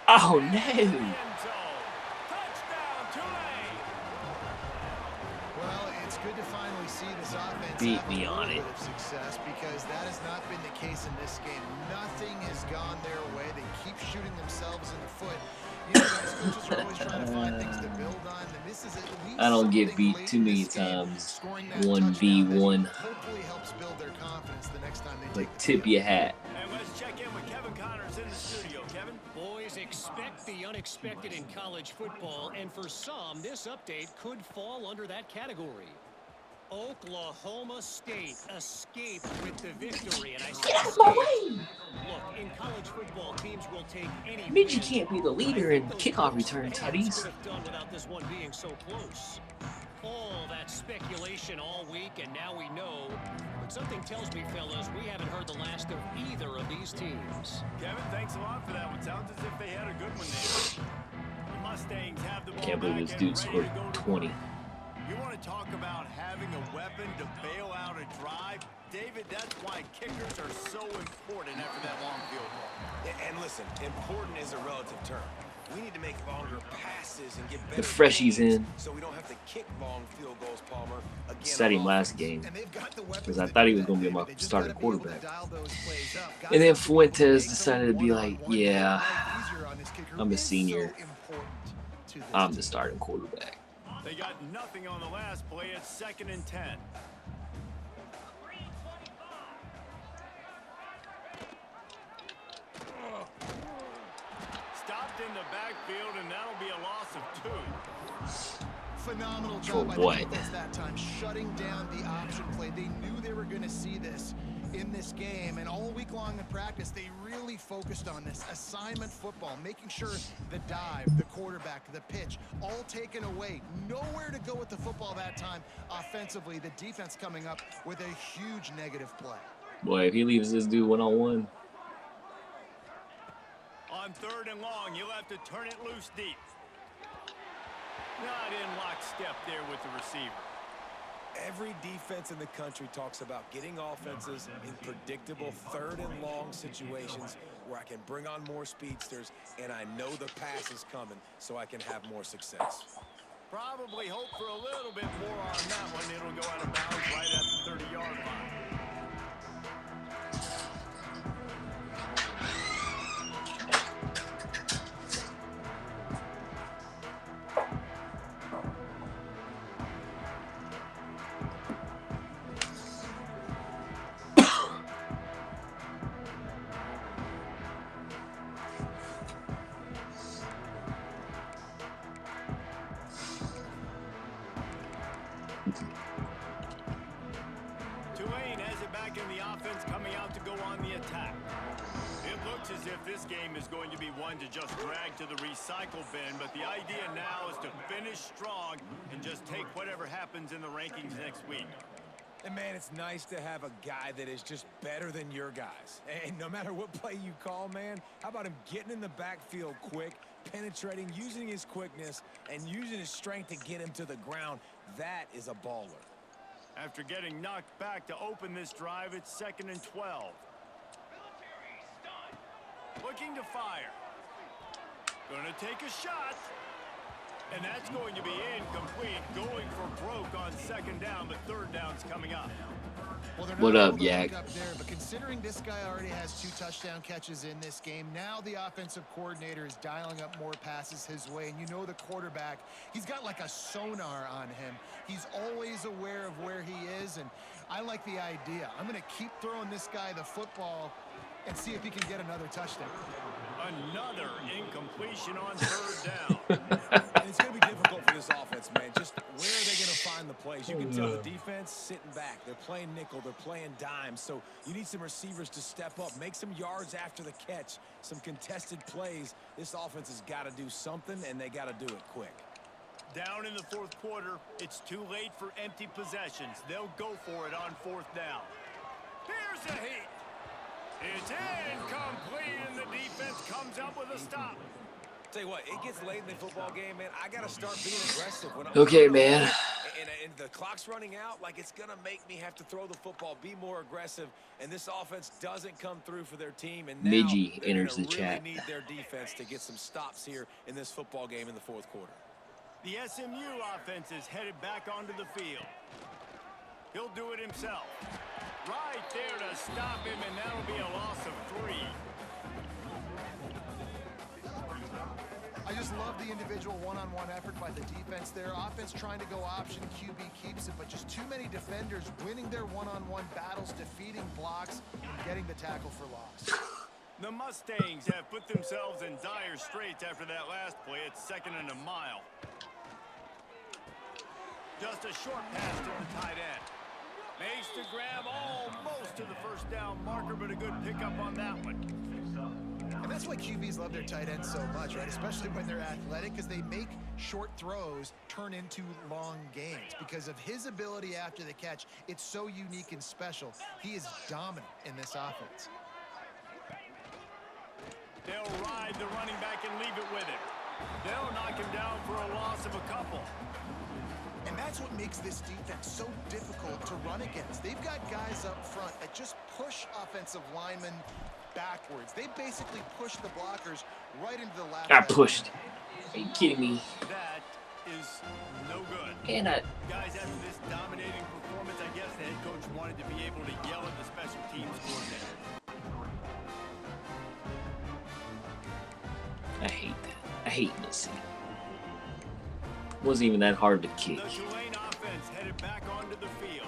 Oh, no. Touchdown, Tulane. Well, it's good to finally see this offense beat have me a on little it. bit of success because that has not been the case in this game. Nothing has gone their way. They keep shooting themselves in the foot. You know, guys, coaches are always trying to find things to build on. And this is at least I don't get something beat late too in many this game, times. scoring that 1v1. touchdown that hopefully helps build their confidence the next time they take Like, the tip field. your hat. And let's check in with Kevin Connors in the studio. Kevin? Boys, expect the unexpected in college football, and for some, this update could fall under that category. Oklahoma State escaped with the victory, and I say escaped. Look, in college football, teams will take any Midgie win. can't be the I leader think in those kickoff Colts returns, fans Tadis. could have done without this one being so close. All that speculation all week, and now we know. But something tells me, fellas, we haven't heard the last of either of these teams. Kevin, thanks a lot for that one. Sounds as if they had a good one there. The Mustangs have the ball Can't believe back this and dude ready scored to go to 20. work. You want to talk about having a weapon to bail out a drive? David, that's why kickers are so important after that long field goal. And listen, important is a relative term. We need to make longer passes and get better The freshies games in. so we don't have to kick long field goals, Palmer. Again, Said him on last offense. game And they've got the weapons because I to thought do he was that, going to be David. my They just starting gotta be able to quarterback. dial those plays up. Guys And then have to be able to Fuentes make decided to those be like, one-on-one yeah, life easier on this kicker, I'm who a is so senior. important to this I'm team. the starting quarterback. They got nothing on the last play. It's 2nd and 10. Stopped in the backfield, and that'll be a loss of 2. Phenomenal For job by what? the defense that time, shutting down the option play. They knew they were going to see this in this game, and all week long in practice, they really focused on this assignment football, making sure the dive, the quarterback, the pitch, all taken away. Nowhere to go with the football that time offensively. The defense coming up with a huge negative play. Boy, if he leaves this dude one-on-one. On 3rd and long, you'll have to turn it loose deep. Not in lockstep there with the receiver. Every defense in the country talks about getting offenses in predictable 3rd and long situations where I can bring on more speedsters and I know the pass is coming so I can have more success. Probably hope for a little bit more on that one. It'll go out of bounds right at the 30-yard line. Tulane has it back in the offense, coming out to go on the attack. It looks as if this game is going to be one to just drag to the recycle bin, but the idea now is to finish strong and just take whatever happens in the rankings next week. And man, it's nice to have a guy that is just better than your guys. And no matter what play you call, man, how about him getting in the backfield quick, penetrating, using his quickness, and using his strength to get him to the ground? That is a baller. After getting knocked back to open this drive, it's 2nd and 12. Looking to fire. Gonna take a shot. And that's going to be incomplete. Going for broke on 2nd down, but 3rd down's coming up. Well, they're not What up, able to Yak? hook up there, but considering this guy already has 2 touchdown catches in this game, now the offensive coordinator is dialing up more passes his way. And you know the quarterback, he's got like a sonar on him. He's always aware of where he is, and I like the idea. I'm going to keep throwing this guy the football and see if he can get another touchdown. Another incompletion on 3rd down. And it's going to be difficult for this offense, man. Just where are they going to find the plays? You can tell the defense sitting back. They're playing nickel. They're playing dime. So you need some receivers to step up, make some yards after the catch, some contested plays. This offense has got to do something, and they got to do it quick. Down in the 4th quarter, it's too late for empty possessions. They'll go for it on 4th down. Here's the heat. It's incomplete, and the defense comes up with a stop. Tell you what, it gets late in the football game, man. I got to start being aggressive. When Okay, man. And the clock's running out, like it's going to make me have to throw the football, be more aggressive, and this offense doesn't come through for their team. And now Midgie they're enters gonna the really chat. need their defense to get some stops here in this football game in the 4th quarter. The SMU offense is headed back onto the field. He'll do it himself. Right there to stop him, and that'll be a loss of 3. I just love the individual one-on-one effort by the defense there. Offense trying to go option, QB keeps it, but just too many defenders winning their one-on-one battles, defeating blocks, and getting the tackle for loss. The Mustangs have put themselves in dire straits after that last play. It's 2nd and a mile. Just a short pass to the tight end. Makes the grab almost to the first down marker, but a good pickup on that one. And that's why QBs love their tight ends so much, right? Especially when they're athletic, because they make short throws turn into long gains. Because of his ability after the catch, it's so unique and special. He is dominant in this offense. They'll ride the running back and leave it with him. They'll knock him down for a loss of a couple. And that's what makes this defense so difficult to run against. They've got guys up front that just push offensive linemen backwards. They basically push the blockers right into the lap. Got pushed. Are you kidding me? That is no good. And Guys, after this dominating performance, I guess the head coach wanted to be able to yell at the special teams coordinator. I hate that. I hate missing. Wasn't even that hard to kick. The Tulane offense headed back onto the field.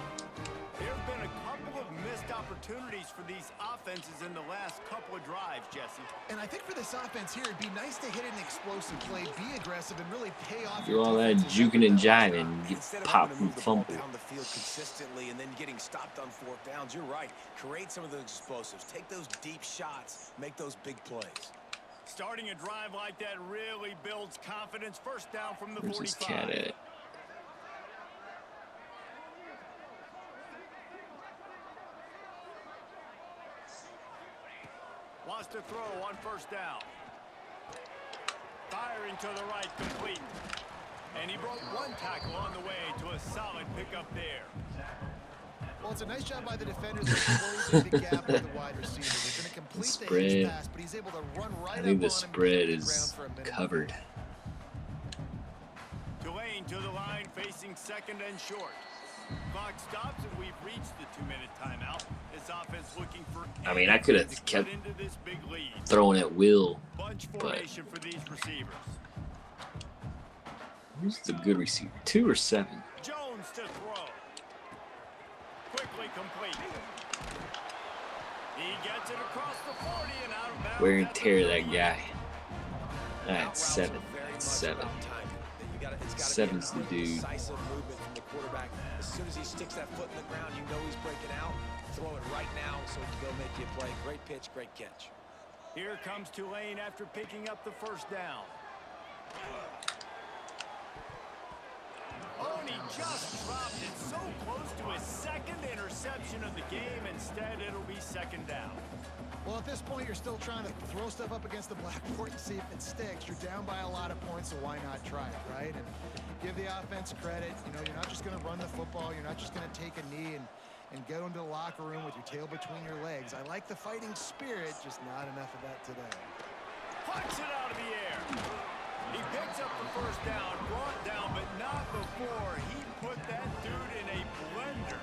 There have been a couple of missed opportunities for these offenses in the last couple of drives, Jesse. And I think for this offense here, it'd be nice to hit an explosive play, be aggressive, and really pay off. Do all that juking and jiving, get Instead of popped having to and move the ball fumbled. down the field consistently and then getting stopped on fourth downs, you're right. Create some of those explosives. Take those deep shots. Make those big plays. Starting a drive like that really builds confidence. First down from the Where's this 45. cat at? Wants to throw on first down. Firing to the right, complete. And he broke one tackle on the way to a solid pickup there. Well, it's a nice job by the defenders of closing the gap with the wide receiver. They're going to complete the hitch pass, but he's able to run right I think up the on him spread and is ground for a minute. covered. Tulane to the line, facing second and short. Clock stops, and we've reached the 2-minute timeout. This offense looking for. I mean, I could have to kept get into this big lead. throwing at will. Bunch formation for these receivers. Who's the good receiver? 2 or 7? Jones to throw. Quickly complete. He gets it across the 40 and out of bounds. Wear and at the tear that 38. guy. Out That's routes 7. are very That's much 7. about timing. It's gotta be 7's a the quick, dude. decisive movement from the quarterback. As soon as he sticks that foot in the ground, you know he's breaking out. Throw it right now so he can go make you a play. Great pitch, great catch. Here comes Tulane after picking up the first down. Oh, and he just dropped it so close to his second interception of the game. Instead, it'll be second down. Well, at this point, you're still trying to throw stuff up against the blackboard and see if it sticks. You're down by a lot of points, so why not try it, right? And give the offense credit. You know, you're not just going to run the football. You're not just going to take a knee and go into the locker room with your tail between your legs. I like the fighting spirit, just not enough of that today. Puncks it out of the air. He picks up the first down, brought down, but not before he put that dude in a blender.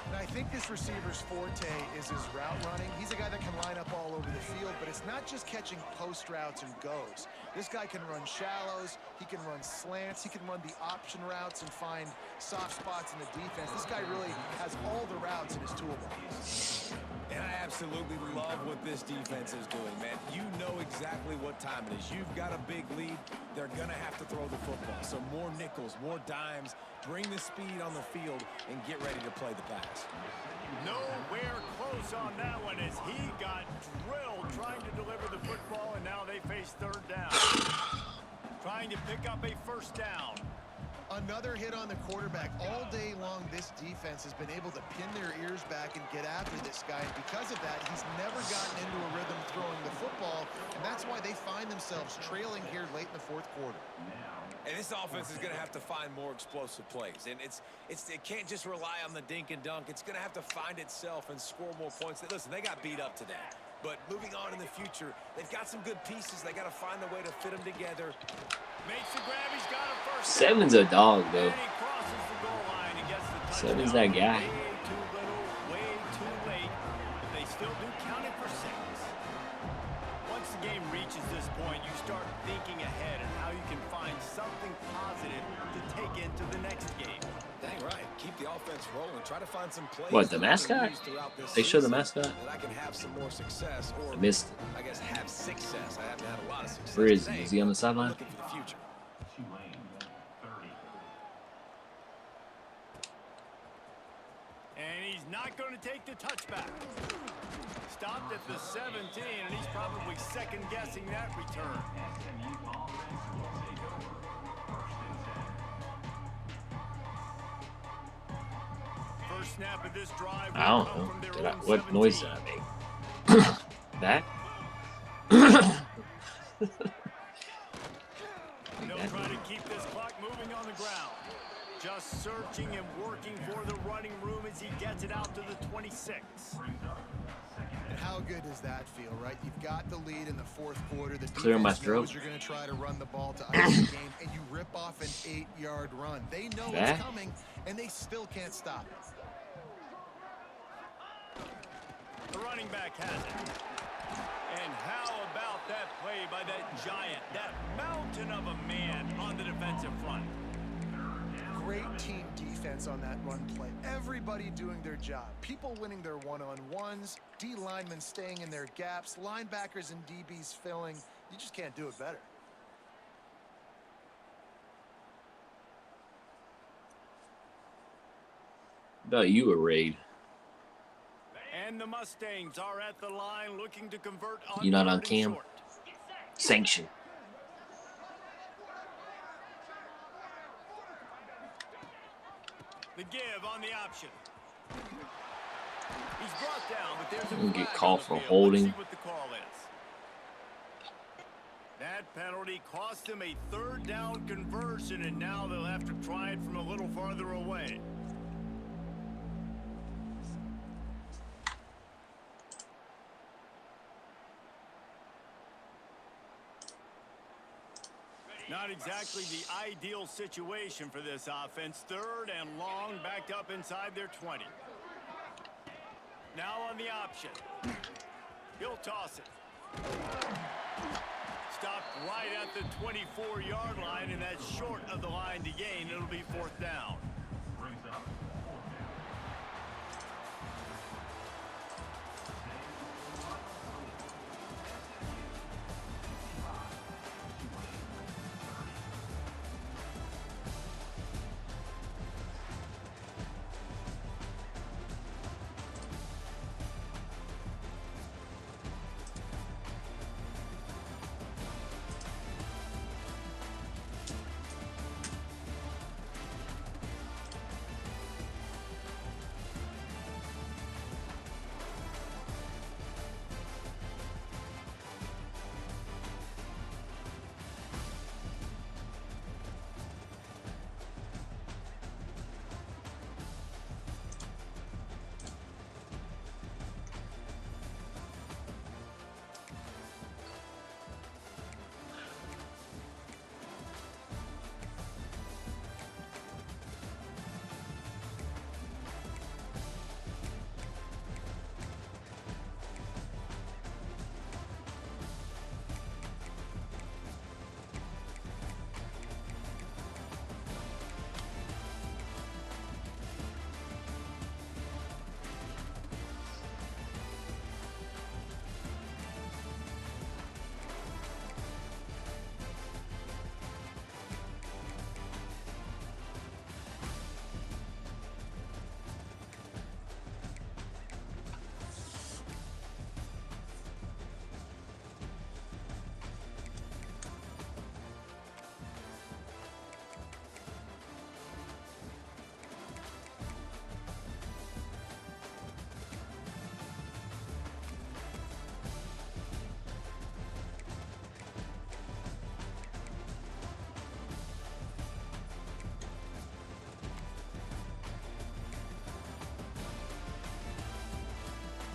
And I think this receiver's forte is his route running. He's a guy that can line up all over the field, but it's not just catching post routes and goes. This guy can run shallows, he can run slants, he can run the option routes and find soft spots in the defense. This guy really has all the routes in his toolbox. And I absolutely love what this defense is doing, man. You know exactly what time it is. You've got a big lead. They're going to have to throw the football. So more nickels, more dimes. Bring the speed on the field and get ready to play the pass. Nowhere close on that one as he got drilled trying to deliver the football, and now they face third down. Trying to pick up a first down. Another hit on the quarterback. All day long, this defense has been able to pin their ears back and get after this guy. And because of that, he's never gotten into a rhythm throwing the football. And that's why they find themselves trailing here late in the fourth quarter. And this offense is going to have to find more explosive plays. And it can't just rely on the dink and dunk. It's going to have to find itself and score more points. Listen, they got beat up today. But moving on in the future, they've got some good pieces. They got to find a way to fit them together. Makes the grab. He's got a first. 7's a dog, though. And he crosses the goal line and gets the touchdown. 7's that guy. Way too little, way too late. But they still do count it for 6. Once the game reaches this point, you start thinking ahead and how you can find something positive to take into the next game. Dang right. Keep the offense rolling. Try to find some plays. What, the that they can mascot? use throughout this They show the season mascot? That I can have some more success, or I missed it. I guess have success. I haven't had a lot of success. Where is he? today, Is he on the but sideline? Looking for the future. not going to take the touchback. Stopped at the 17, and he's probably second-guessing that return. First snap of this drive. I don't know. What noise did I make? That? They'll try to keep this clock moving on the ground. Just searching and working for the running room as he gets it out to the 26. And how good does that feel, right? You've got the lead in the fourth quarter. The Clear my defense throat. knows you're going to try to run the ball to ice the game, and you rip off an 8-yard run. They know it's coming, and they still can't stop it. The running back has it. And how about that play by that giant, that mountain of a man on the defensive front? Great team defense on that run play. Everybody doing their job. People winning their one-on-ones, D linemen staying in their gaps, linebackers and DBs filling. You just can't do it better. About you, a raid. And the Mustangs are at the line looking to convert on You not on third and cam? short. Sanction. The give on the option. He's brought down, but there's a We'll get flag called on the for field. holding. Let's see what the call is. That penalty cost him a third down conversion, and now they'll have to try it from a little farther away. Not exactly the ideal situation for this offense. Third and long, back up inside their 20. Now on the option. He'll toss it. Stopped right at the 24-yard line, and that's short of the line to gain. It'll be fourth down.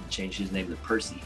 Changed his name to Percy.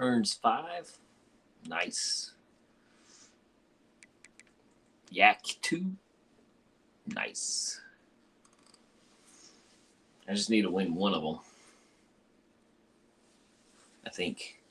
earns 5. Nice. Yak 2. Nice. I just need to win one of them. I think.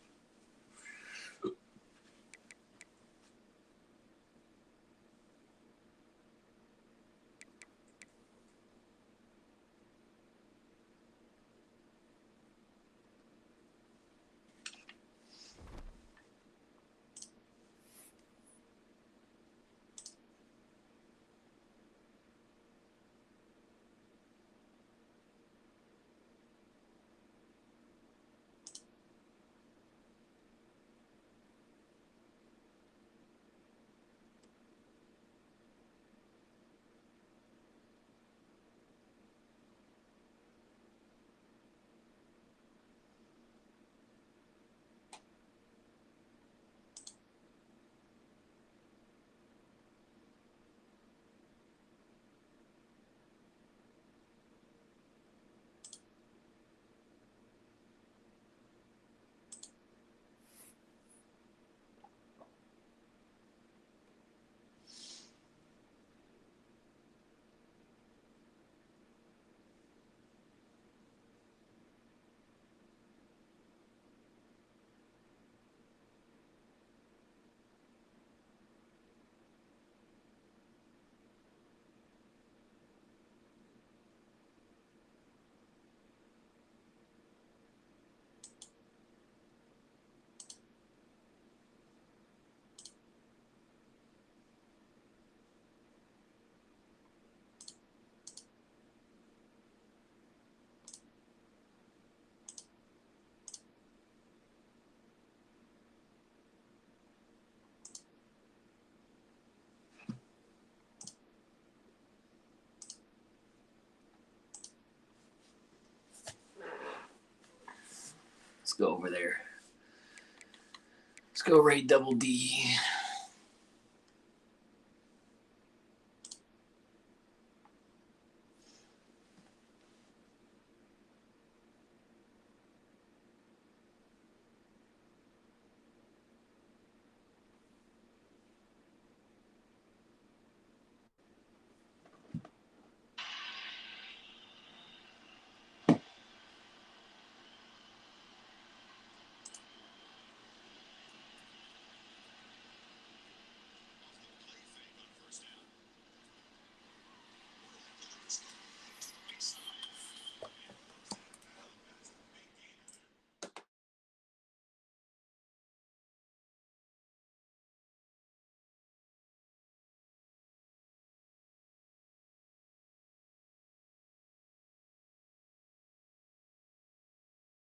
Let's go over there. Let's go raid Double D.